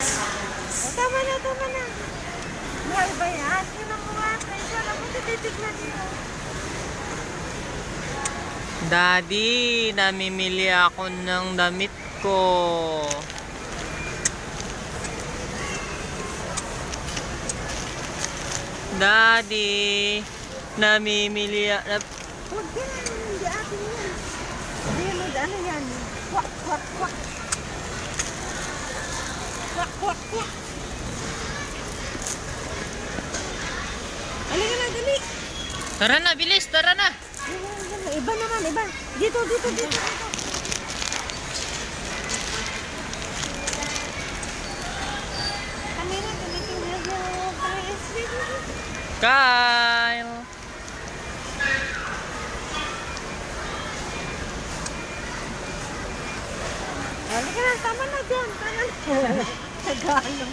O, tama na, tama na. Mahal ba yan? Yun ang mga presyo. Ako tititignan niyo. Daddy, namimili ako ng damit ko. Daddy, namimili ako. Huwag yan. Hindi akin yan. Hindi mo, ano yan? Kwak, kwak, kwak. Kwak, kwak, kwak. Halika na, dali. Tara na, bilis, tara na. Iba naman, iba. Dito, dito, dito, dito. Kami na, tinitingnan yung PSV. Kyle. Halika na, tama na dyan. Tama na. Tagalog.